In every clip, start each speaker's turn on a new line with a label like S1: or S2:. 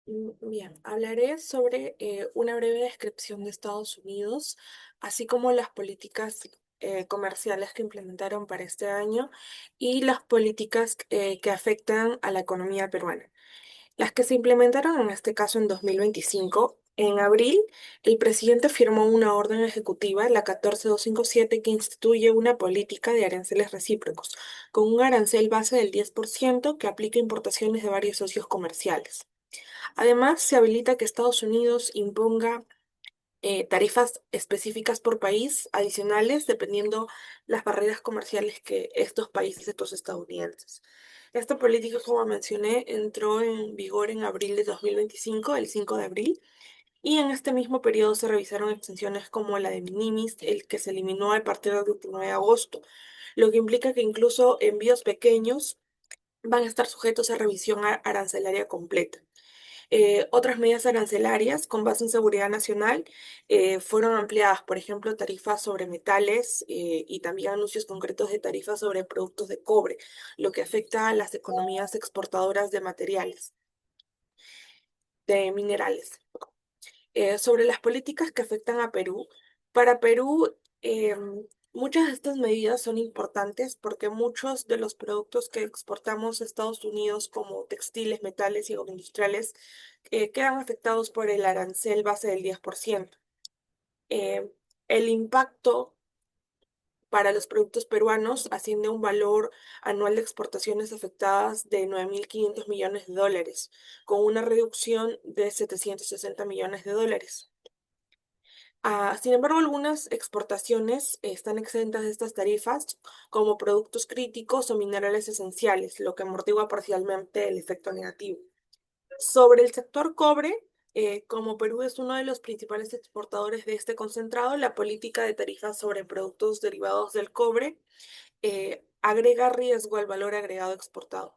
S1: Bien, hablaré sobre una breve descripción de Estados Unidos, así como las políticas comerciales que implementaron para este año y las políticas que afectan a la economía peruana. Las que se implementaron en este caso en 2025. En abril, el presidente firmó una orden ejecutiva, la 14257, que instituye una política de aranceles recíprocos, con un arancel base del 10% que aplica a importaciones de varios socios comerciales. Además, se habilita que Estados Unidos imponga tarifas específicas por país adicionales dependiendo las barreras comerciales que estos países, estos estadounidenses. Esta política, como mencioné, entró en vigor en abril de 2025, el 5 de abril, y en este mismo periodo se revisaron exenciones como la de minimis, el que se eliminó a partir del 29 de agosto, lo que implica que incluso envíos pequeños van a estar sujetos a revisión arancelaria completa. Otras medidas arancelarias con base en seguridad nacional fueron ampliadas, por ejemplo, tarifas sobre metales y también anuncios concretos de tarifas sobre productos de cobre, lo que afecta a las economías exportadoras de materiales, de minerales. Sobre las políticas que afectan a Perú. Para Perú, muchas de estas medidas son importantes porque muchos de los productos que exportamos a Estados Unidos, como textiles, metales y agroindustriales, quedan afectados por el arancel base del 10%. Eh, el impacto para los productos peruanos asciende a un valor anual de exportaciones afectadas de 9.500 millones de dólares, con una reducción de 760 millones de dólares. Sin embargo, algunas exportaciones están exentas de estas tarifas como productos críticos o minerales esenciales, lo que amortigua parcialmente el efecto negativo. Sobre el sector cobre, como Perú es uno de los principales exportadores de este concentrado, la política de tarifas sobre productos derivados del cobre agrega riesgo al valor agregado exportado.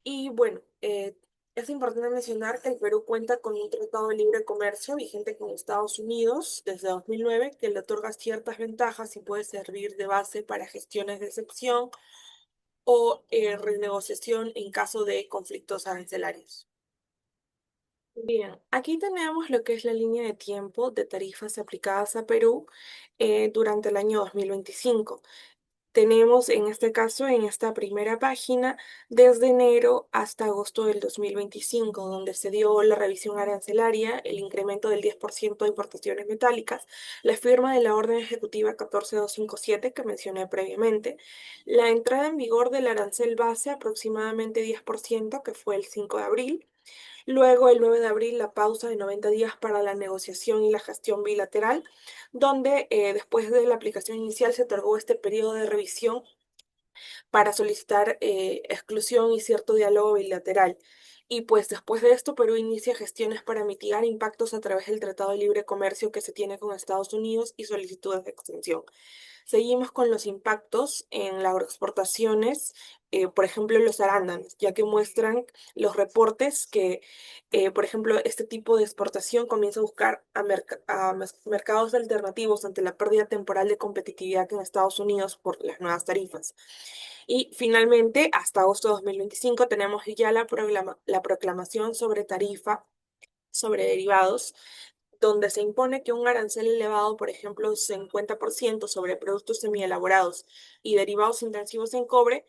S1: Y bueno, es importante mencionar que el Perú cuenta con un tratado de libre comercio vigente con Estados Unidos desde 2009 que le otorga ciertas ventajas y puede servir de base para gestiones de excepción o renegociación en caso de conflictos arancelarios. Bien, aquí tenemos lo que es la línea de tiempo de tarifas aplicadas a Perú durante el año 2025. Tenemos en este caso, en esta primera página, desde enero hasta agosto del 2025, donde se dio la revisión arancelaria, el incremento del 10% de importaciones metálicas, la firma de la orden ejecutiva 14257 que mencioné previamente, la entrada en vigor del arancel base aproximadamente 10%, que fue el 5 de abril. Luego, el 9 de abril, la pausa de 90 días para la negociación y la gestión bilateral, donde después de la aplicación inicial se otorgó este periodo de revisión para solicitar exclusión y cierto diálogo bilateral. Y pues después de esto, Perú inicia gestiones para mitigar impactos a través del Tratado de Libre Comercio que se tiene con Estados Unidos y solicitudes de extensión. Seguimos con los impactos en las agroexportaciones, por ejemplo, los arándanos, ya que muestran los reportes que, por ejemplo, este tipo de exportación comienza a buscar mercados alternativos ante la pérdida temporal de competitividad en Estados Unidos por las nuevas tarifas. Y finalmente, hasta agosto de 2025 tenemos ya la proclamación sobre tarifa sobre derivados, donde se impone que un arancel elevado, por ejemplo, 50% sobre productos semielaborados y derivados intensivos en cobre,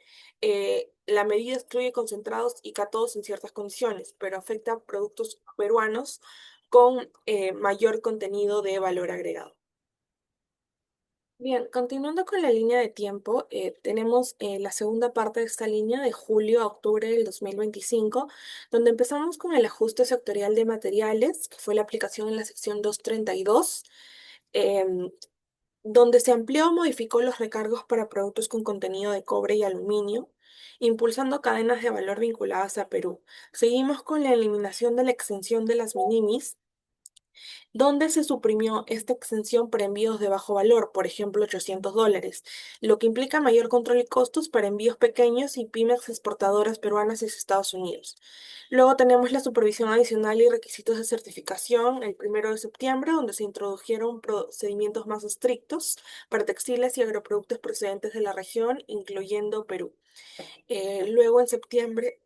S1: la medida excluye concentrados y cátodos en ciertas condiciones, pero afecta a productos peruanos con mayor contenido de valor agregado. Bien, continuando con la línea de tiempo, tenemos la segunda parte de esta línea de julio a octubre del 2025, donde empezamos con el ajuste sectorial de materiales, que fue la aplicación en la sección 232, em, donde se amplió o modificó los recargos para productos con contenido de cobre y aluminio, impulsando cadenas de valor vinculadas a Perú. Seguimos con la eliminación de la exención de las minimis, donde se suprimió esta exención para envíos de bajo valor, por ejemplo, $800, lo que implica mayor control y costos para envíos pequeños y pymes exportadoras peruanas hacia Estados Unidos. Luego tenemos la supervisión adicional y requisitos de certificación el 1 de septiembre, donde se introdujeron procedimientos más estrictos para textiles y agroproductos procedentes de la región, incluyendo Perú. Luego en septiembre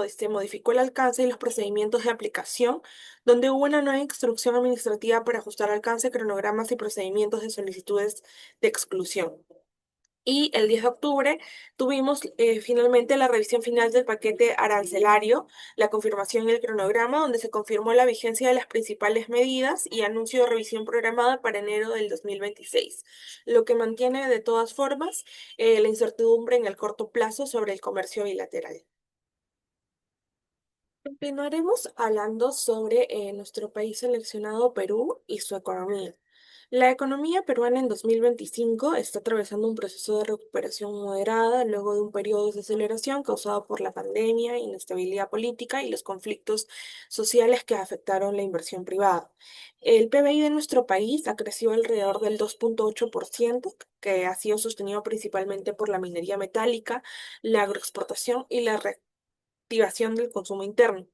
S1: se modificó el alcance y los procedimientos de aplicación, donde hubo una nueva instrucción administrativa para ajustar alcance, cronogramas y procedimientos de solicitudes de exclusión. Y el 10 de octubre tuvimos finalmente la revisión final del paquete arancelario, la confirmación y el cronograma, donde se confirmó la vigencia de las principales medidas y anuncio de revisión programada para enero del 2026, lo que mantiene de todas formas la incertidumbre en el corto plazo sobre el comercio bilateral. Continuaremos hablando sobre nuestro país seleccionado, Perú, y su economía. La economía peruana en 2025 está atravesando un proceso de recuperación moderada luego de un periodo de desaceleración causado por la pandemia, inestabilidad política y los conflictos sociales que afectaron la inversión privada. El PBI de nuestro país ha crecido alrededor del 2,8%, que ha sido sostenido principalmente por la minería metálica, la agroexportación y la activación del consumo interno.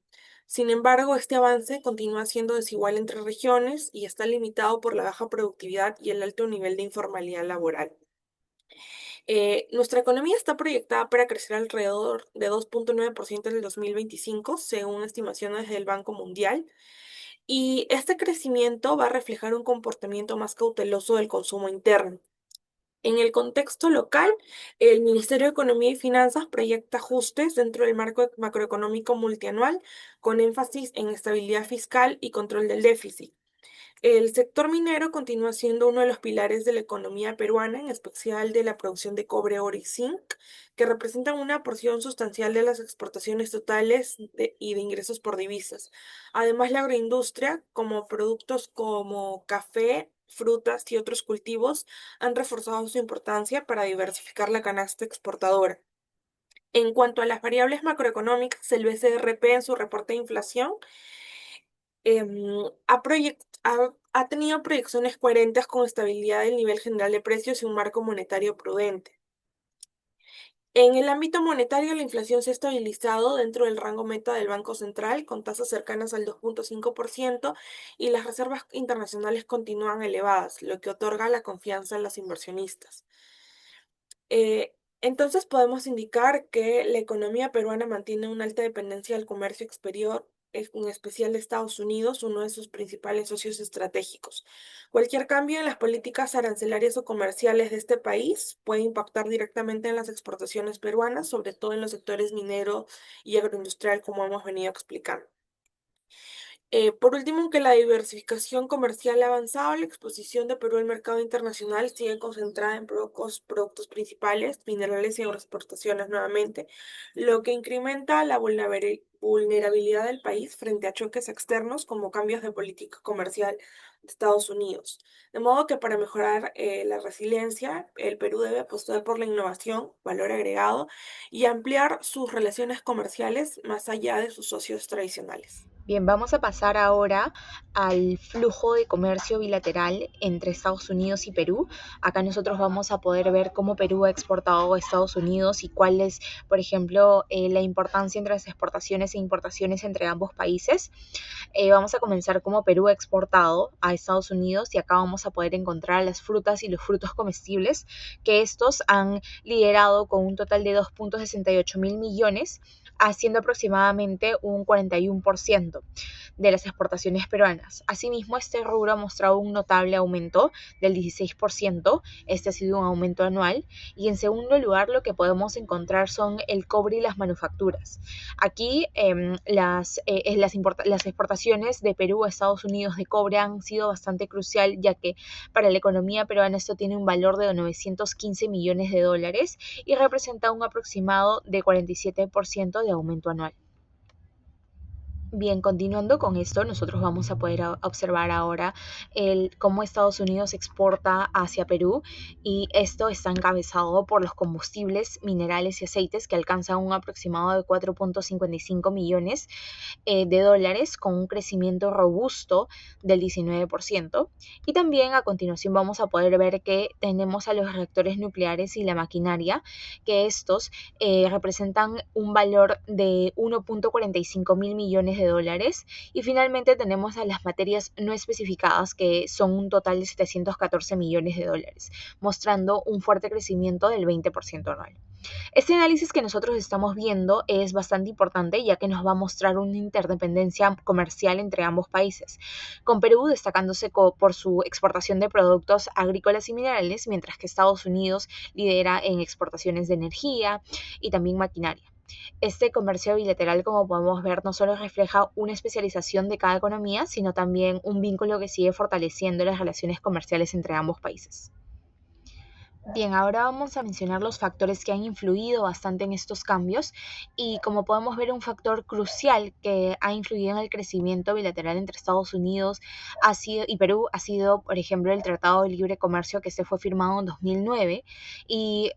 S1: Sin embargo, este avance continúa siendo desigual entre regiones y está limitado por la baja productividad y el alto nivel de informalidad laboral. Nuestra economía está proyectada para crecer alrededor de 2,9% en el 2025, según estimaciones del Banco Mundial, y este crecimiento va a reflejar un comportamiento más cauteloso del consumo interno. En el contexto local, el Ministerio de Economía y Finanzas proyecta ajustes dentro del marco macroeconómico multianual con énfasis en estabilidad fiscal y control del déficit. El sector minero continúa siendo uno de los pilares de la economía peruana, en especial de la producción de cobre, oro y zinc, que representan una porción sustancial de las exportaciones totales y de ingresos por divisas. Además, la agroindustria, como productos como café, frutas y otros cultivos, han reforzado su importancia para diversificar la canasta exportadora. En cuanto a las variables macroeconómicas, el BCRP en su reporte de inflación ha tenido proyecciones coherentes con estabilidad del nivel general de precios y un marco monetario prudente. En el ámbito monetario, la inflación se ha estabilizado dentro del rango meta del Banco Central, con tasas cercanas al 2,5%, y las reservas internacionales continúan elevadas, lo que otorga la confianza a los inversionistas. Entonces podemos indicar que la economía peruana mantiene una alta dependencia del comercio exterior, en especial de Estados Unidos, uno de sus principales socios estratégicos. Cualquier cambio en las políticas arancelarias o comerciales de este país puede impactar directamente en las exportaciones peruanas, sobre todo en los sectores minero y agroindustrial, como hemos venido explicando. Por último, aunque la diversificación comercial ha avanzado, la exposición de Perú al mercado internacional sigue concentrada en productos principales, minerales y agroexportaciones nuevamente, lo que incrementa la vulnerabilidad del país frente a choques externos como cambios de política comercial de Estados Unidos. De modo que para mejorar la resiliencia, el Perú debe apostar por la innovación, valor agregado y ampliar sus relaciones comerciales más allá de sus socios tradicionales.
S2: Bien, vamos a pasar ahora al flujo de comercio bilateral entre Estados Unidos y Perú. Acá nosotros vamos a poder ver cómo Perú ha exportado a Estados Unidos y cuál es, por ejemplo, la importancia entre las exportaciones e importaciones entre ambos países. Vamos a comenzar como Perú ha exportado a Estados Unidos y acá vamos a poder encontrar las frutas y los frutos comestibles, que estos han liderado con un total de 2,68 mil millones, haciendo aproximadamente un 41% de las exportaciones peruanas. Asimismo, este rubro ha mostrado un notable aumento del 16%, este ha sido un aumento anual, y en segundo lugar lo que podemos encontrar son el cobre y las manufacturas. Aquí las exportaciones de Perú a Estados Unidos de cobre han sido bastante crucial, ya que para la economía peruana esto tiene un valor de 915 millones de dólares y representa un aproximado de 47% de aumento anual. Bien, continuando con esto, nosotros vamos a poder observar ahora cómo Estados Unidos exporta hacia Perú, y esto está encabezado por los combustibles, minerales y aceites, que alcanzan un aproximado de 4,55 millones de dólares, con un crecimiento robusto del 19%. Y también a continuación vamos a poder ver que tenemos a los reactores nucleares y la maquinaria, que estos representan un valor de 1,45 mil millones de dólares. Y finalmente tenemos a las materias no especificadas, que son un total de 714 millones de dólares, mostrando un fuerte crecimiento del 20% anual. Este análisis que nosotros estamos viendo es bastante importante ya que nos va a mostrar una interdependencia comercial entre ambos países, con Perú destacándose por su exportación de productos agrícolas y minerales, mientras que Estados Unidos lidera en exportaciones de energía y también maquinaria. Este comercio bilateral, como podemos ver, no solo refleja una especialización de cada economía, sino también un vínculo que sigue fortaleciendo las relaciones comerciales entre ambos países. Bien, ahora vamos a mencionar los factores que han influido bastante en estos cambios y como podemos ver un factor crucial que ha influido en el crecimiento bilateral entre Estados Unidos y Perú ha sido, por ejemplo, el Tratado de Libre Comercio que se fue firmado en 2009 y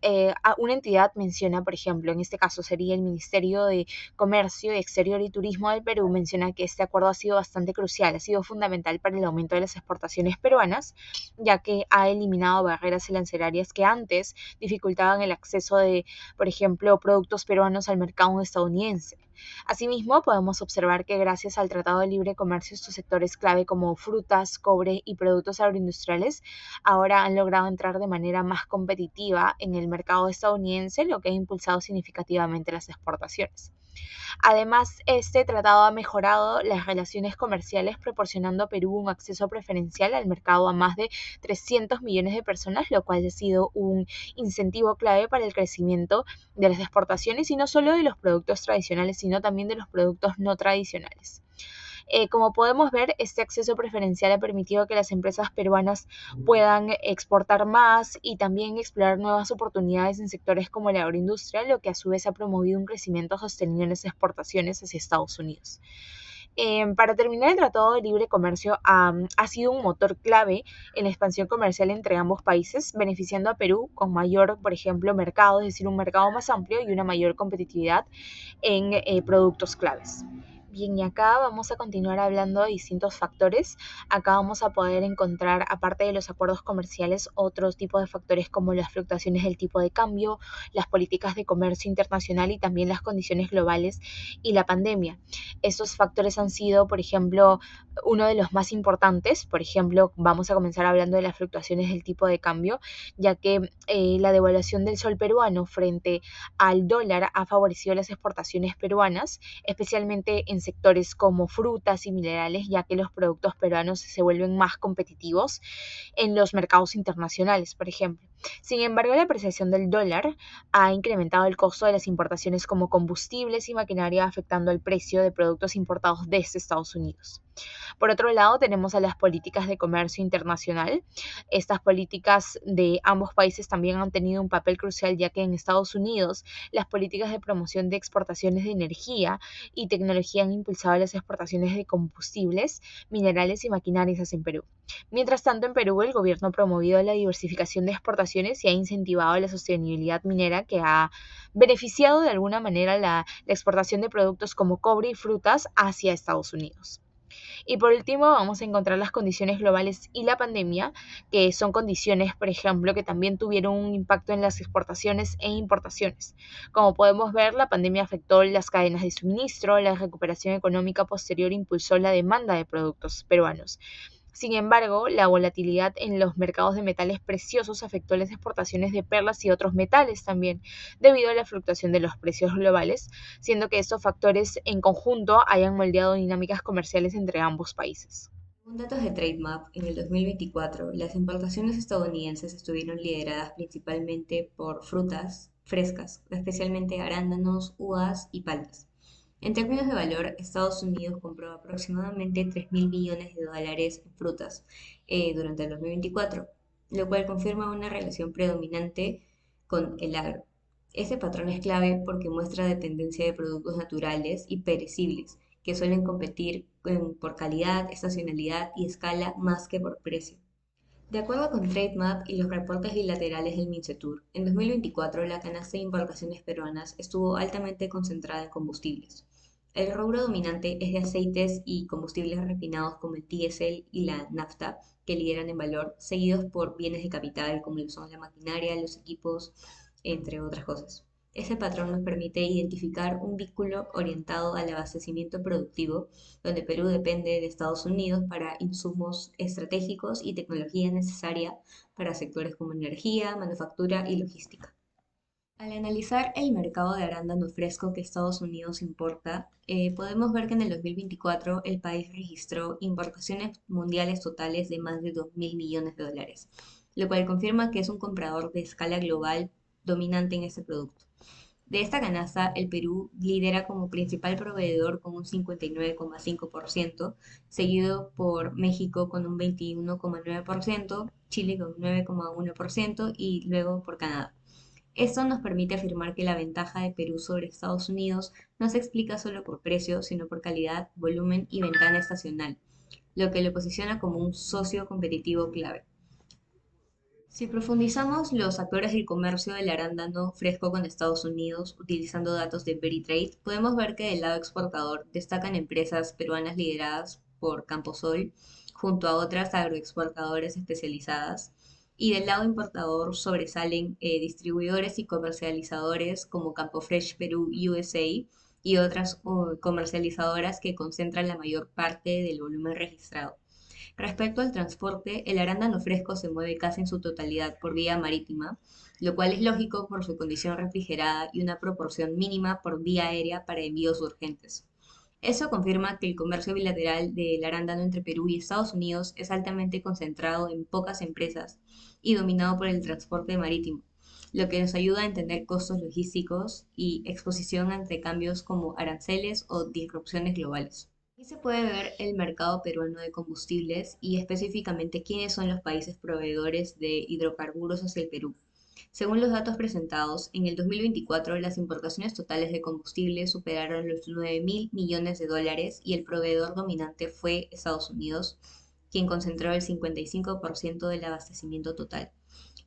S2: una entidad menciona, por ejemplo, en este caso sería el Ministerio de Comercio Exterior y Turismo del Perú, menciona que este acuerdo ha sido bastante crucial, ha sido fundamental para el aumento de las exportaciones peruanas ya que ha eliminado barreras arancelarias que antes dificultaban el acceso de, por ejemplo, productos peruanos al mercado estadounidense. Asimismo, podemos observar que gracias al Tratado de Libre Comercio, estos sectores clave como frutas, cobre y productos agroindustriales ahora han logrado entrar de manera más competitiva en el mercado estadounidense, lo que ha impulsado significativamente las exportaciones. Además, este tratado ha mejorado las relaciones comerciales proporcionando a Perú un acceso preferencial al mercado a más de 300 millones de personas, lo cual ha sido un incentivo clave para el crecimiento de las exportaciones y no solo de los productos tradicionales, sino también de los productos no tradicionales. Como podemos ver, este acceso preferencial ha permitido que las empresas peruanas puedan exportar más y también explorar nuevas oportunidades en sectores como la agroindustria, lo que a su vez ha promovido un crecimiento sostenido en las exportaciones hacia Estados Unidos. Para terminar, el Tratado de Libre Comercio ha sido un motor clave en la expansión comercial entre ambos países, beneficiando a Perú con mayor, por ejemplo, mercado, es decir, un mercado más amplio y una mayor competitividad en productos claves. Bien, y acá vamos a continuar hablando de distintos factores. Acá vamos a poder encontrar, aparte de los acuerdos comerciales, otros tipos de factores como las fluctuaciones del tipo de cambio, las políticas de comercio internacional y también las condiciones globales y la pandemia. Estos factores han sido, por ejemplo, uno de los más importantes. Por ejemplo, vamos a comenzar hablando de las fluctuaciones del tipo de cambio, ya que la devaluación del sol peruano frente al dólar ha favorecido las exportaciones peruanas, especialmente en sectores como frutas y minerales, ya que los productos peruanos se vuelven más competitivos en los mercados internacionales, por ejemplo. Sin embargo, la apreciación del dólar ha incrementado el costo de las importaciones como combustibles y maquinaria, afectando el precio de productos importados desde Estados Unidos. Por otro lado, tenemos a las políticas de comercio internacional. Estas políticas de ambos países también han tenido un papel crucial, ya que en Estados Unidos las políticas de promoción de exportaciones de energía y tecnología han impulsado las exportaciones de combustibles, minerales y maquinarias en Perú. Mientras tanto, en Perú el gobierno ha promovido la diversificación de exportaciones y ha incentivado la sostenibilidad minera que ha beneficiado de alguna manera la exportación de productos como cobre y frutas hacia Estados Unidos. Y por último, vamos a encontrar las condiciones globales y la pandemia, que son condiciones, por ejemplo, que también tuvieron un impacto en las exportaciones e importaciones. Como podemos ver, la pandemia afectó las cadenas de suministro, la recuperación económica posterior impulsó la demanda de productos peruanos. Sin embargo, la volatilidad en los mercados de metales preciosos afectó las exportaciones de perlas y otros metales también, debido a la fluctuación de los precios globales, siendo que estos factores en conjunto hayan moldeado dinámicas comerciales entre ambos países.
S3: Según datos de TradeMap, en el 2024, las importaciones estadounidenses estuvieron lideradas principalmente por frutas frescas, especialmente arándanos, uvas y paltas. En términos de valor, Estados Unidos compró aproximadamente 3.000 millones de dólares en frutas durante el 2024, lo cual confirma una relación predominante con el agro. Este patrón es clave porque muestra dependencia de productos naturales y perecibles, que suelen competir por calidad, estacionalidad y escala más que por precio. De acuerdo con TradeMap y los reportes bilaterales del MINCETUR, en 2024 la canasta de importaciones peruanas estuvo altamente concentrada en combustibles. El rubro dominante es de aceites y combustibles refinados como el diésel y la nafta, que lideran en valor, seguidos por bienes de capital como lo son la maquinaria, los equipos, entre otras cosas. Ese patrón nos permite identificar un vínculo orientado al abastecimiento productivo, donde Perú depende de Estados Unidos para insumos estratégicos y tecnología necesaria para sectores como energía, manufactura y logística. Al analizar el mercado de arándano fresco que Estados Unidos importa, podemos ver que en el 2024 el país registró importaciones mundiales totales de más de 2.000 millones de dólares, lo cual confirma que es un comprador de escala global dominante en este producto. De esta canasta, el Perú lidera como principal proveedor con un 59,5%, seguido por México con un 21,9%, Chile con un 9,1% y luego por Canadá. Esto nos permite afirmar que la ventaja de Perú sobre Estados Unidos no se explica solo por precio, sino por calidad, volumen y ventana estacional, lo que lo posiciona como un socio competitivo clave. Si profundizamos los actores del comercio del arándano fresco con Estados Unidos, utilizando datos de Veritrade, podemos ver que del lado exportador destacan empresas peruanas lideradas por Camposol, junto a otras agroexportadoras especializadas, y del lado importador sobresalen distribuidores y comercializadores como Campofresh Perú USA y otras comercializadoras que concentran la mayor parte del volumen registrado. Respecto al transporte, el arándano fresco se mueve casi en su totalidad por vía marítima, lo cual es lógico por su condición refrigerada y una proporción mínima por vía aérea para envíos urgentes. Eso confirma que el comercio bilateral del arándano entre Perú y Estados Unidos es altamente concentrado en pocas empresas y dominado por el transporte marítimo, lo que nos ayuda a entender costos logísticos y exposición ante cambios como aranceles o disrupciones globales. Aquí se puede ver el mercado peruano de combustibles y específicamente quiénes son los países proveedores de hidrocarburos hacia el Perú. Según los datos presentados, en el 2024 las importaciones totales de combustible superaron los 9.000 millones de dólares y el proveedor dominante fue Estados Unidos, quien concentró el 55% del abastecimiento total.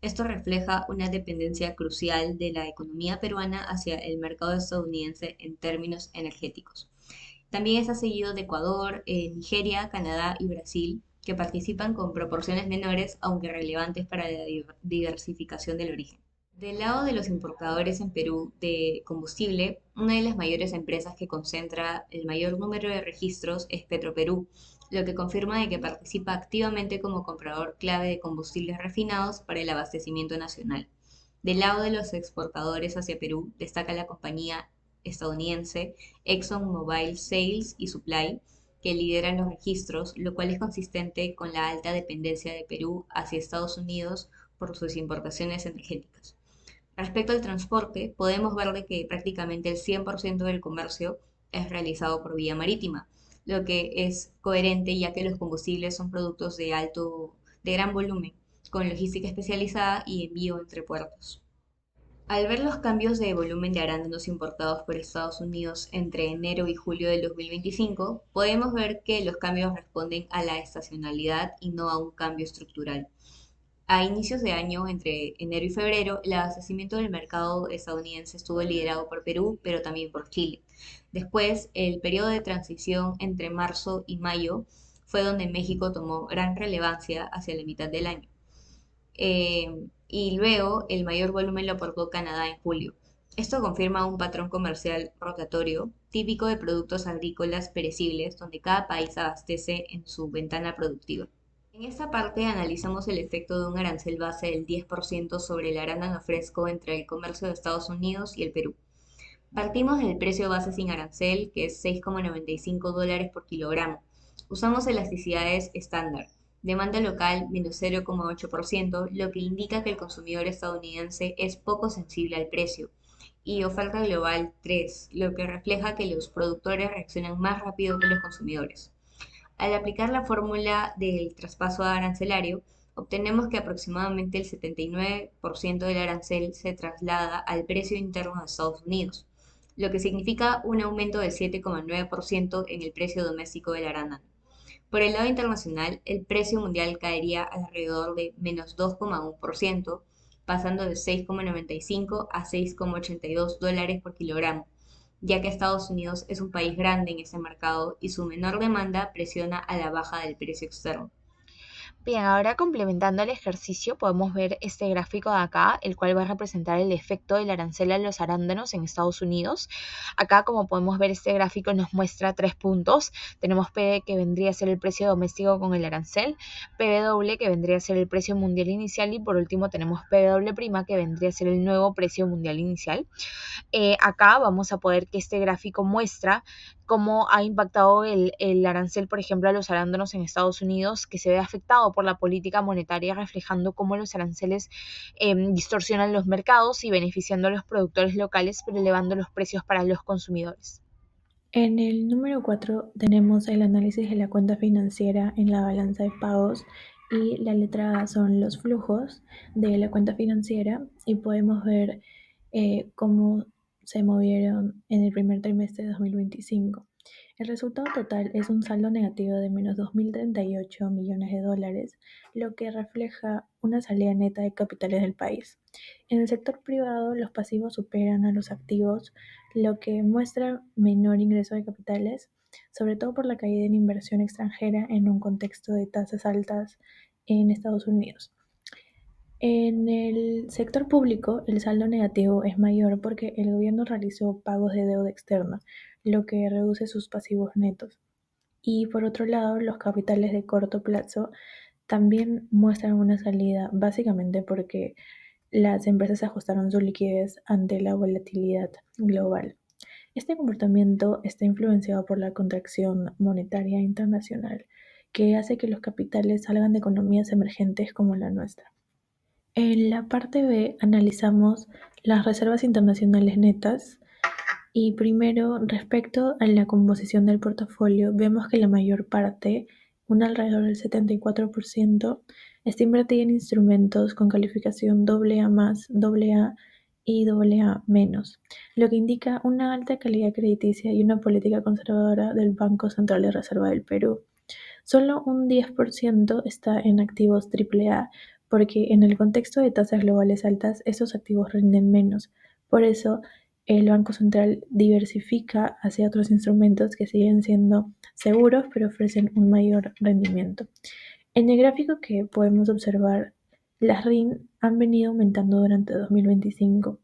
S3: Esto refleja una dependencia crucial de la economía peruana hacia el mercado estadounidense en términos energéticos. También está seguido de Ecuador, Nigeria, Canadá y Brasil, que participan con proporciones menores, aunque relevantes para la diversificación del origen. Del lado de los importadores en Perú de combustible, una de las mayores empresas que concentra el mayor número de registros es Petroperú, lo que confirma de que participa activamente como comprador clave de combustibles refinados para el abastecimiento nacional. Del lado de los exportadores hacia Perú destaca la compañía estadounidense ExxonMobil Sales y Supply, que lideran los registros, lo cual es consistente con la alta dependencia de Perú hacia Estados Unidos por sus importaciones energéticas. Respecto al transporte, podemos ver de que prácticamente el 100% del comercio es realizado por vía marítima, lo que es coherente ya que los combustibles son productos de gran volumen, con logística especializada y envío entre puertos. Al ver los cambios de volumen de arándanos importados por Estados Unidos entre enero y julio del 2025, podemos ver que los cambios responden a la estacionalidad y no a un cambio estructural. A inicios de año, entre enero y febrero, el abastecimiento del mercado estadounidense estuvo liderado por Perú, pero también por Chile. Después, el periodo de transición entre marzo y mayo fue donde México tomó gran relevancia hacia la mitad del año. Y luego el mayor volumen lo aportó Canadá en julio. Esto confirma un patrón comercial rotatorio típico de productos agrícolas perecibles, donde cada país abastece en su ventana productiva. En esta parte analizamos el efecto de un arancel base del 10% sobre el arándano fresco entre el comercio de Estados Unidos y el Perú. Partimos del precio base sin arancel, que es 6,95 dólares por kilogramo. Usamos elasticidades estándar. Demanda local menos 0,8%, lo que indica que el consumidor estadounidense es poco sensible al precio. Y oferta global 3, lo que refleja que los productores reaccionan más rápido que los consumidores. Al aplicar la fórmula del traspaso arancelario, obtenemos que aproximadamente el 79% del arancel se traslada al precio interno de Estados Unidos, lo que significa un aumento del 7,9% en el precio doméstico del arándano. Por el lado internacional, el precio mundial caería alrededor de menos 2,1%, pasando de 6,95 a 6,82 dólares por kilogramo, ya que Estados Unidos es un país grande en ese mercado y su menor demanda presiona a la baja del precio externo.
S2: Bien, ahora complementando el ejercicio, podemos ver este gráfico de acá, el cual va a representar el efecto del arancel a los arándanos en Estados Unidos. Acá, como podemos ver, este gráfico nos muestra 3 puntos. Tenemos P, que vendría a ser el precio doméstico con el arancel, PW, que vendría a ser el precio mundial inicial, y por último tenemos PW', que vendría a ser el nuevo precio mundial inicial. Acá vamos a poder que este gráfico muestra cómo ha impactado el arancel, por ejemplo, a los arándanos en Estados Unidos, que se ve afectado por la política monetaria, reflejando cómo los aranceles distorsionan los mercados y beneficiando a los productores locales, pero elevando los precios para los consumidores.
S4: En el número 4 tenemos el análisis de la cuenta financiera en la balanza de pagos y la letra A son los flujos de la cuenta financiera y podemos ver cómo se movieron en el primer trimestre de 2025. El resultado total es un saldo negativo de menos 2.038 millones de dólares, lo que refleja una salida neta de capitales del país. En el sector privado, los pasivos superan a los activos, lo que muestra menor ingreso de capitales, sobre todo por la caída en inversión extranjera en un contexto de tasas altas en Estados Unidos. En el sector público, el saldo negativo es mayor porque el gobierno realizó pagos de deuda externa, lo que reduce sus pasivos netos. Y por otro lado, los capitales de corto plazo también muestran una salida, básicamente porque las empresas ajustaron su liquidez ante la volatilidad global. Este comportamiento está influenciado por la contracción monetaria internacional, que hace que los capitales salgan de economías emergentes como la nuestra. En la parte B analizamos las reservas internacionales netas y primero, respecto a la composición del portafolio, vemos que la mayor parte, un alrededor del 74%, está invertida en instrumentos con calificación AA+, AA y AA-, lo que indica una alta calidad crediticia y una política conservadora del Banco Central de Reserva del Perú. Solo un 10% está en activos AAA, porque en el contexto de tasas globales altas, esos activos rinden menos. Por eso, el Banco Central diversifica hacia otros instrumentos que siguen siendo seguros, pero ofrecen un mayor rendimiento. En el gráfico que podemos observar, las RIN han venido aumentando durante 2025,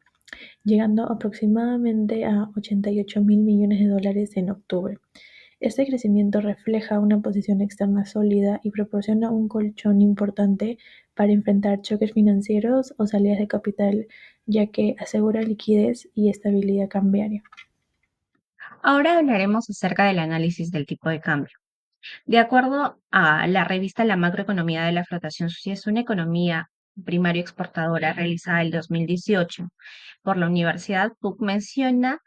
S4: llegando aproximadamente a 88.000 millones de dólares en octubre. Este crecimiento refleja una posición externa sólida y proporciona un colchón importante para enfrentar choques financieros o salidas de capital, ya que asegura liquidez y estabilidad cambiaria.
S3: Ahora hablaremos acerca del análisis del tipo de cambio. De acuerdo a la revista La Macroeconomía de la Flotación Sucia, es una economía primaria exportadora realizada en 2018 por la Universidad PUC, menciona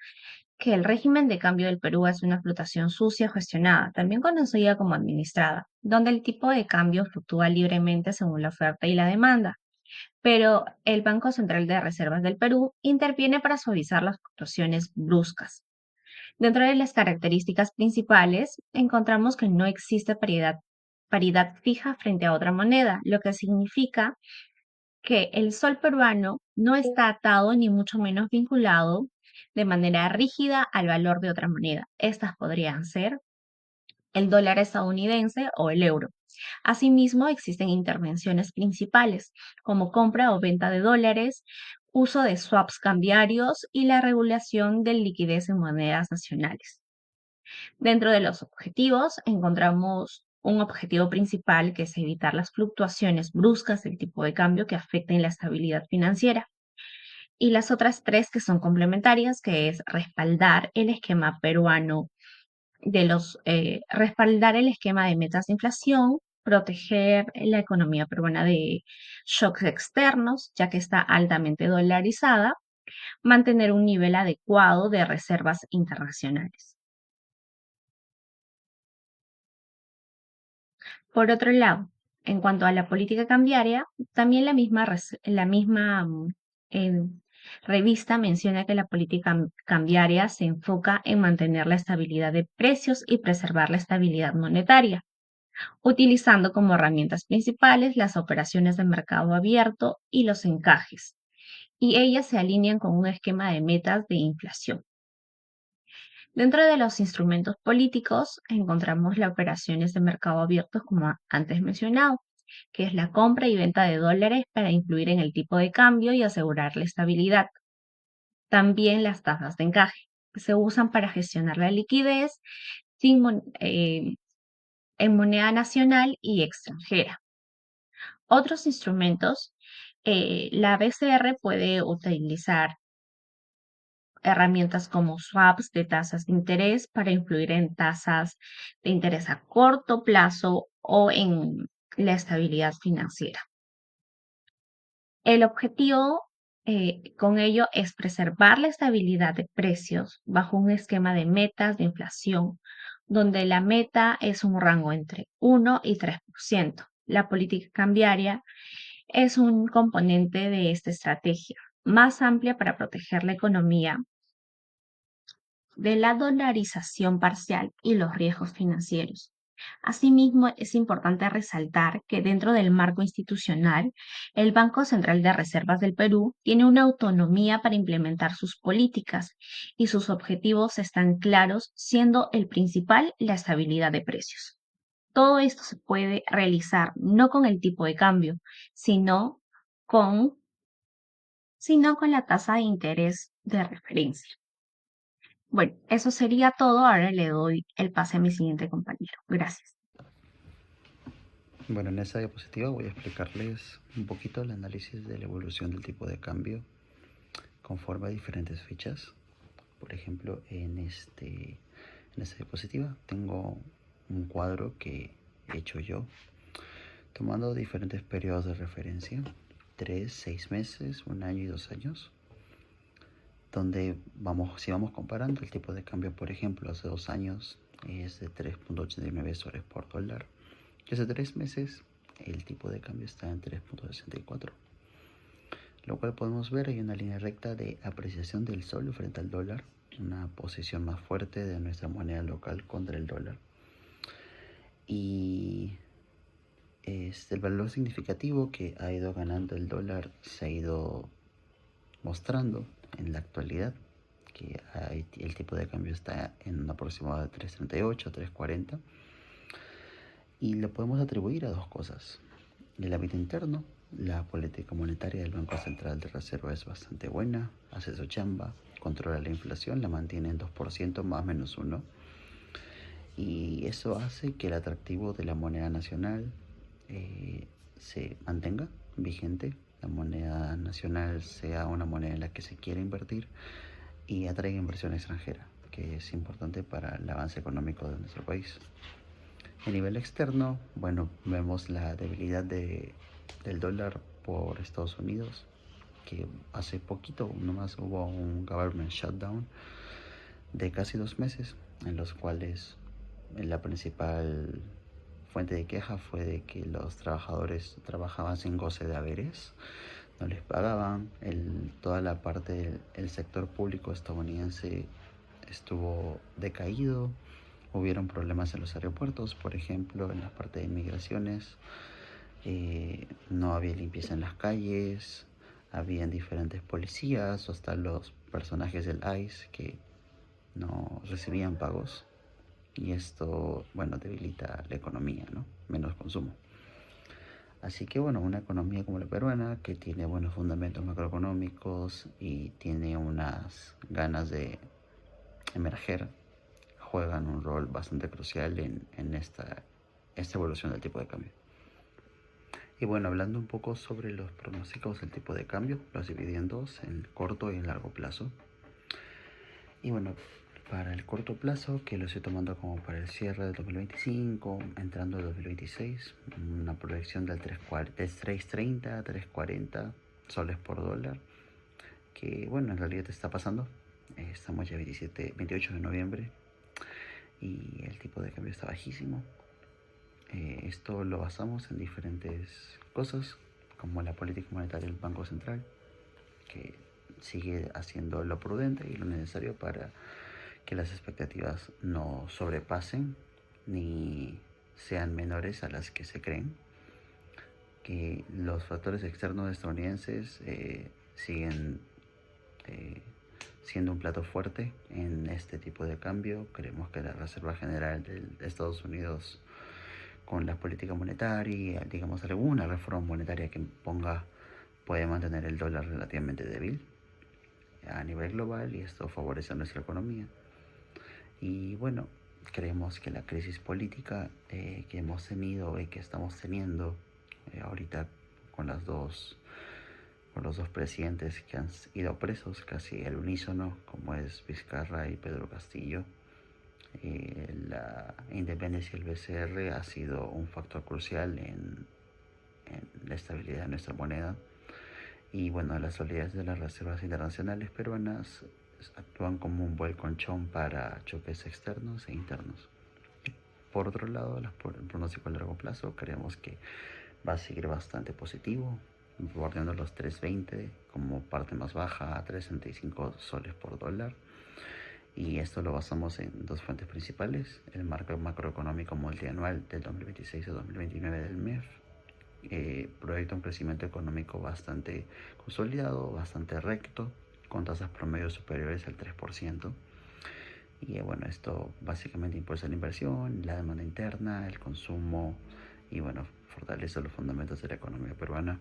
S3: que el régimen de cambio del Perú es una flotación sucia gestionada, también conocida como administrada, donde el tipo de cambio fluctúa libremente según la oferta y la demanda, pero el Banco Central de Reservas del Perú interviene para suavizar las fluctuaciones bruscas. Dentro de las características principales, encontramos que no existe paridad fija frente a otra moneda, lo que significa que el sol peruano no está atado ni mucho menos vinculado de manera rígida al valor de otra moneda. Estas podrían ser el dólar estadounidense o el euro. Asimismo, existen intervenciones principales como compra o venta de dólares, uso de swaps cambiarios y la regulación de liquidez en monedas nacionales. Dentro de los objetivos encontramos un objetivo principal, que es evitar las fluctuaciones bruscas del tipo de cambio que afecten la estabilidad financiera. Y las otras tres que son complementarias, que es respaldar el esquema peruano respaldar el esquema de metas de inflación, proteger la economía peruana de shocks externos, ya que está altamente dolarizada, mantener un nivel adecuado de reservas internacionales. Por otro lado, en cuanto a la política cambiaria, también eh, revista menciona que la política cambiaria se enfoca en mantener la estabilidad de precios y preservar la estabilidad monetaria, utilizando como herramientas principales las operaciones de mercado abierto y los encajes, y ellas se alinean con un esquema de metas de inflación. Dentro de los instrumentos políticos encontramos las operaciones de mercado abierto, como antes mencionado.
S5: que es la compra y venta de dólares para influir en el tipo de cambio y asegurar la estabilidad. También las tasas de encaje, que se usan para gestionar la liquidez en moneda nacional y extranjera. Otros instrumentos, la BCR puede utilizar herramientas como swaps de tasas de interés para influir en tasas de interés a corto plazo o en la estabilidad financiera. El objetivo con ello es preservar la estabilidad de precios bajo un esquema de metas de inflación, donde la meta es un rango entre 1 y 3%. La política cambiaria es un componente de esta estrategia más amplia para proteger la economía de la dolarización parcial y los riesgos financieros. Asimismo, es importante resaltar que dentro del marco institucional, el Banco Central de Reservas del Perú tiene una autonomía para implementar sus políticas y sus objetivos están claros, siendo el principal la estabilidad de precios. Todo esto se puede realizar no con el tipo de cambio, sino con, sino con la tasa de interés de referencia. Bueno, eso sería todo. Ahora le doy el pase a mi siguiente compañero. Gracias.
S6: Bueno, en esta diapositiva voy a explicarles un poquito el análisis de la evolución del tipo de cambio conforme a diferentes fechas. Por ejemplo, en esta diapositiva tengo un cuadro que he hecho yo, tomando diferentes periodos de referencia, 3, 6 meses, 1 año y 2 años, donde si vamos comparando el tipo de cambio, por ejemplo, hace 2 años es de 3.89 soles por dólar, y hace 3 meses el tipo de cambio está en 3.64, lo cual podemos ver hay una línea recta de apreciación del sol frente al dólar, una posición más fuerte de nuestra moneda local contra el dólar. Y el valor significativo que ha ido ganando el dólar se ha ido mostrando en la actualidad, que el tipo de cambio está en un aproximado de 3.38, 3.40, y lo podemos atribuir a dos cosas. En el ámbito interno, la política monetaria del Banco Central de Reserva es bastante buena, hace su chamba, controla la inflación, la mantiene en 2% más o menos 1, y eso hace que el atractivo de la moneda nacional se mantenga vigente, la moneda nacional sea una moneda en la que se quiere invertir y atraiga inversión extranjera, que es importante para el avance económico de nuestro país. A nivel externo, bueno, vemos la debilidad del dólar por Estados Unidos, que hace poquito nomás hubo un government shutdown de casi 2 meses, en los cuales la principal fuente de queja fue de que los trabajadores trabajaban sin goce de haberes, no les pagaban, toda la parte del sector público estadounidense estuvo decaído, hubieron problemas en los aeropuertos, por ejemplo, en la parte de inmigraciones, no había limpieza en las calles, habían diferentes policías o hasta los personajes del ICE que no recibían pagos. Y esto, bueno, debilita la economía, ¿no? Menos consumo. Así que, bueno, una economía como la peruana, que tiene buenos fundamentos macroeconómicos y tiene unas ganas de emerger, juegan un rol bastante crucial en esta evolución del tipo de cambio. Y bueno, hablando un poco sobre los pronósticos del tipo de cambio, los dividí en dos, en corto y en largo plazo. Y bueno, para el corto plazo, que lo estoy tomando como para el cierre del 2025, entrando el 2026, una proyección del 3.30 a 3.40 soles por dólar, que bueno, en realidad está pasando. Estamos ya 28 de noviembre y el tipo de cambio está bajísimo. Esto lo basamos en diferentes cosas, como la política monetaria del Banco Central, que sigue haciendo lo prudente y lo necesario para que las expectativas no sobrepasen ni sean menores a las que se creen, que los factores externos estadounidenses siguen siendo un plato fuerte en este tipo de cambio. Creemos que la Reserva General de Estados Unidos con la política monetaria, digamos alguna reforma monetaria que puede mantener el dólar relativamente débil a nivel global y esto favorece a nuestra economía. Y bueno, creemos que la crisis política que hemos tenido y que estamos teniendo ahorita con con los dos presidentes que han ido presos casi al unísono, como es Vizcarra y Pedro Castillo, la independencia del BCR ha sido un factor crucial en la estabilidad de nuestra moneda. Y bueno, las solidez de las reservas internacionales peruanas actúan como un buen colchón para choques externos e internos. Por otro lado, el pronóstico a largo plazo creemos que va a seguir bastante positivo, bordeando los 3.20 como parte más baja a 3.65 soles por dólar. Y esto lo basamos en dos fuentes principales: el marco macroeconómico multianual del 2026 a 2029 del MEF, proyecta un crecimiento económico bastante consolidado, bastante recto, con tasas promedios superiores al 3%. Y bueno, esto básicamente impulsa la inversión, la demanda interna, el consumo y bueno, fortalece los fundamentos de la economía peruana.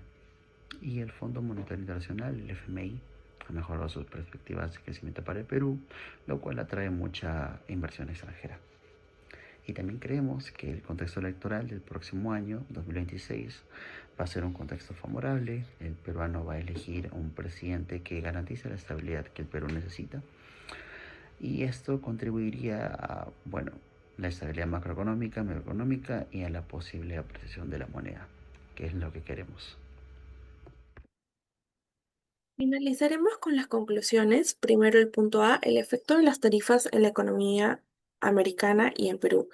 S6: Y el Fondo Monetario Internacional, el FMI, ha mejorado sus perspectivas de crecimiento para el Perú, lo cual atrae mucha inversión extranjera. Y también creemos que el contexto electoral del próximo año, 2026, va a ser un contexto favorable. El peruano va a elegir un presidente que garantice la estabilidad que el Perú necesita. Y esto contribuiría a, bueno, la estabilidad macroeconómica, microeconómica y a la posible apreciación de la moneda, que es lo que queremos.
S1: Finalizaremos con las conclusiones. Primero el punto A, el efecto de las tarifas en la economía americana y en Perú.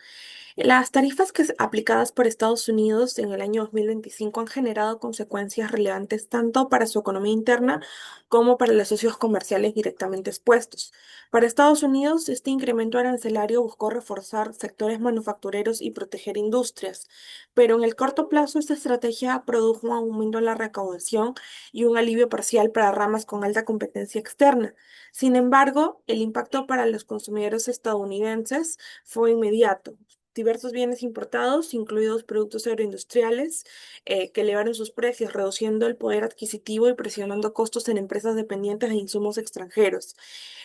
S1: Las tarifas aplicadas por Estados Unidos en el año 2025 han generado consecuencias relevantes tanto para su economía interna como para los socios comerciales directamente expuestos. Para Estados Unidos, este incremento arancelario buscó reforzar sectores manufactureros y proteger industrias, pero en el corto plazo esta estrategia produjo un aumento en la recaudación y un alivio parcial para ramas con alta competencia externa. Sin embargo, el impacto para los consumidores estadounidenses fue inmediato. Diversos bienes importados, incluidos productos agroindustriales, que elevaron sus precios, reduciendo el poder adquisitivo y presionando costos en empresas dependientes de insumos extranjeros.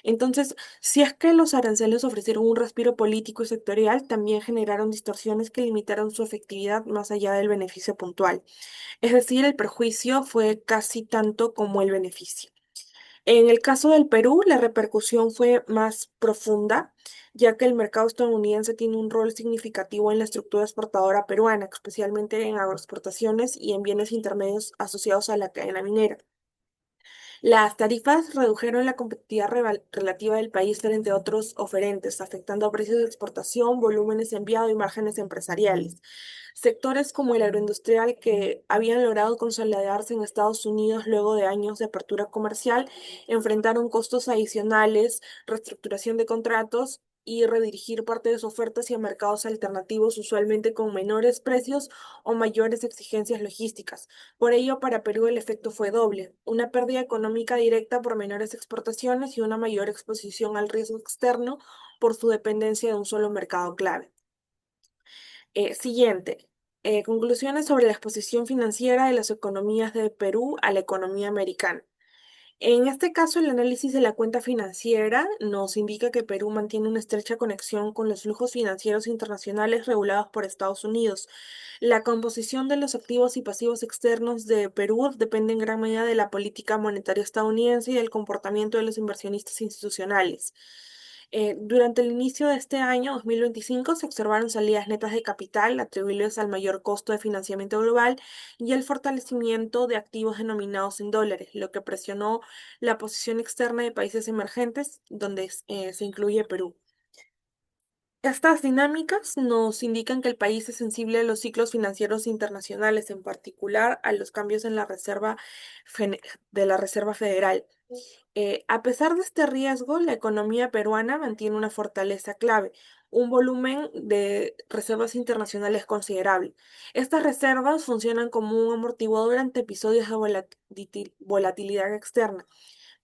S1: Entonces, si es que los aranceles ofrecieron un respiro político y sectorial, también generaron distorsiones que limitaron su efectividad más allá del beneficio puntual. Es decir, el perjuicio fue casi tanto como el beneficio. En el caso del Perú, la repercusión fue más profunda, ya que el mercado estadounidense tiene un rol significativo en la estructura exportadora peruana, especialmente en agroexportaciones y en bienes intermedios asociados a la cadena minera. Las tarifas redujeron la competitividad relativa del país frente a otros oferentes, afectando a precios de exportación, volúmenes de enviado y márgenes empresariales. Sectores como el agroindustrial, que habían logrado consolidarse en Estados Unidos luego de años de apertura comercial, enfrentaron costos adicionales, reestructuración de contratos y redirigir parte de su oferta hacia mercados alternativos, usualmente con menores precios o mayores exigencias logísticas. Por ello, para Perú el efecto fue doble: una pérdida económica directa por menores exportaciones y una mayor exposición al riesgo externo por su dependencia de un solo mercado clave. Siguiente. Conclusiones sobre la exposición financiera de las economías de Perú a la economía americana. En este caso, el análisis de la cuenta financiera nos indica que Perú mantiene una estrecha conexión con los flujos financieros internacionales regulados por Estados Unidos. La composición de los activos y pasivos externos de Perú depende en gran medida de la política monetaria estadounidense y del comportamiento de los inversionistas institucionales. Durante el inicio de este año 2025 se observaron salidas netas de capital atribuibles al mayor costo de financiamiento global y el fortalecimiento de activos denominados en dólares, lo que presionó la posición externa de países emergentes, donde se incluye Perú. Estas dinámicas nos indican que el país es sensible a los ciclos financieros internacionales, en particular a los cambios en la de la Reserva Federal. A pesar de este riesgo, la economía peruana mantiene una fortaleza clave: un volumen de reservas internacionales considerable. Estas reservas funcionan como un amortiguador ante episodios de volatilidad externa,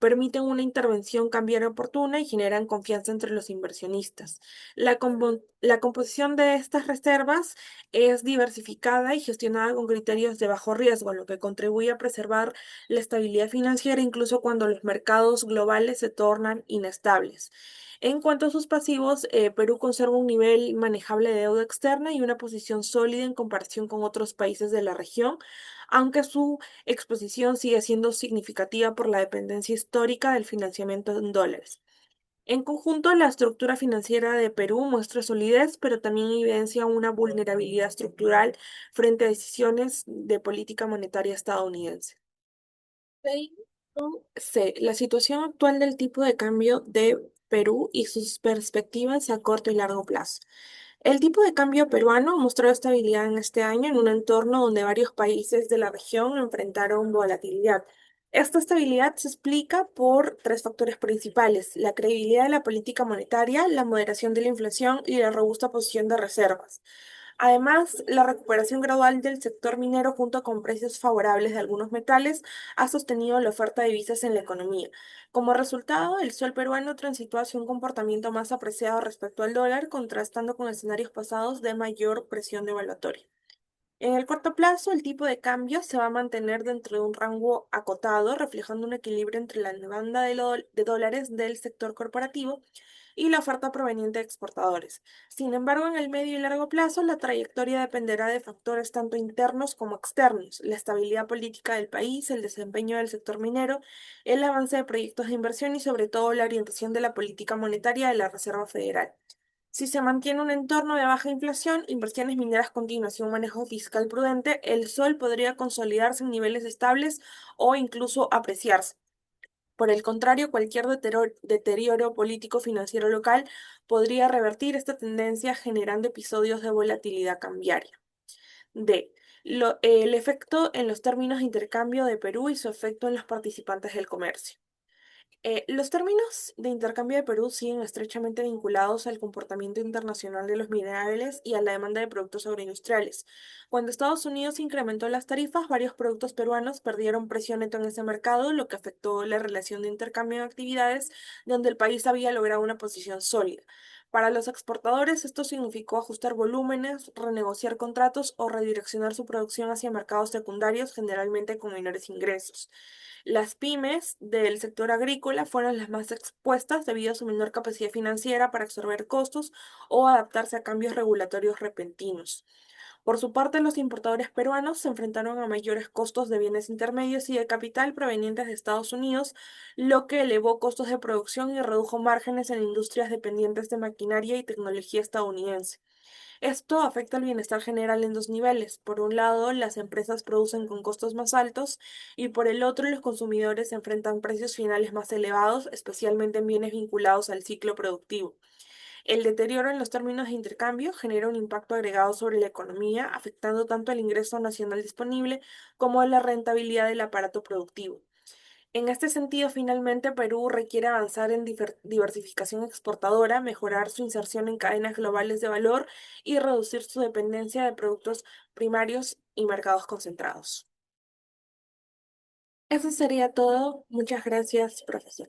S1: permiten una intervención cambiaria oportuna y generan confianza entre los inversionistas. La composición de estas reservas es diversificada y gestionada con criterios de bajo riesgo, lo que contribuye a preservar la estabilidad financiera incluso cuando los mercados globales se tornan inestables. En cuanto a sus pasivos, Perú conserva un nivel manejable de deuda externa y una posición sólida en comparación con otros países de la región, aunque su exposición sigue siendo significativa por la dependencia histórica del financiamiento en dólares. En conjunto, la estructura financiera de Perú muestra solidez, pero también evidencia una vulnerabilidad estructural frente a decisiones de política monetaria estadounidense. C. La situación actual del tipo de cambio de Perú y sus perspectivas a corto y largo plazo. El tipo de cambio peruano mostró estabilidad en este año en un entorno donde varios países de la región enfrentaron volatilidad. Esta estabilidad se explica por tres factores principales: la credibilidad de la política monetaria, la moderación de la inflación y la robusta posición de reservas. Además, la recuperación gradual del sector minero junto con precios favorables de algunos metales ha sostenido la oferta de divisas en la economía. Como resultado, el sol peruano transitó hacia un comportamiento más apreciado respecto al dólar, contrastando con escenarios pasados de mayor presión devaluatoria. En el corto plazo, el tipo de cambio se va a mantener dentro de un rango acotado, reflejando un equilibrio entre la demanda de dólares del sector corporativo y la oferta proveniente de exportadores. Sin embargo, en el medio y largo plazo, la trayectoria dependerá de factores tanto internos como externos: la estabilidad política del país, el desempeño del sector minero, el avance de proyectos de inversión y sobre todo la orientación de la política monetaria de la Reserva Federal. Si se mantiene un entorno de baja inflación, inversiones mineras continuas y un manejo fiscal prudente, el sol podría consolidarse en niveles estables o incluso apreciarse. Por el contrario, cualquier deterioro político financiero local podría revertir esta tendencia generando episodios de volatilidad cambiaria. D. El efecto en los términos de intercambio de Perú y su efecto en los participantes del comercio. Los términos de intercambio de Perú siguen estrechamente vinculados al comportamiento internacional de los minerales y a la demanda de productos agroindustriales. Cuando Estados Unidos incrementó las tarifas, varios productos peruanos perdieron precio neto en ese mercado, lo que afectó la relación de intercambio de actividades donde el país había logrado una posición sólida. Para los exportadores, esto significó ajustar volúmenes, renegociar contratos o redireccionar su producción hacia mercados secundarios, generalmente con menores ingresos. Las pymes del sector agrícola fueron las más expuestas debido a su menor capacidad financiera para absorber costos o adaptarse a cambios regulatorios repentinos. Por su parte, los importadores peruanos se enfrentaron a mayores costos de bienes intermedios y de capital provenientes de Estados Unidos, lo que elevó costos de producción y redujo márgenes en industrias dependientes de maquinaria y tecnología estadounidense. Esto afecta al bienestar general en dos niveles. Por un lado, las empresas producen con costos más altos y por el otro, los consumidores enfrentan precios finales más elevados, especialmente en bienes vinculados al ciclo productivo. El deterioro en los términos de intercambio genera un impacto agregado sobre la economía, afectando tanto el ingreso nacional disponible como la rentabilidad del aparato productivo. En este sentido, finalmente, Perú requiere avanzar en diversificación exportadora, mejorar su inserción en cadenas globales de valor y reducir su dependencia de productos primarios y mercados concentrados. Eso sería todo. Muchas gracias, profesor.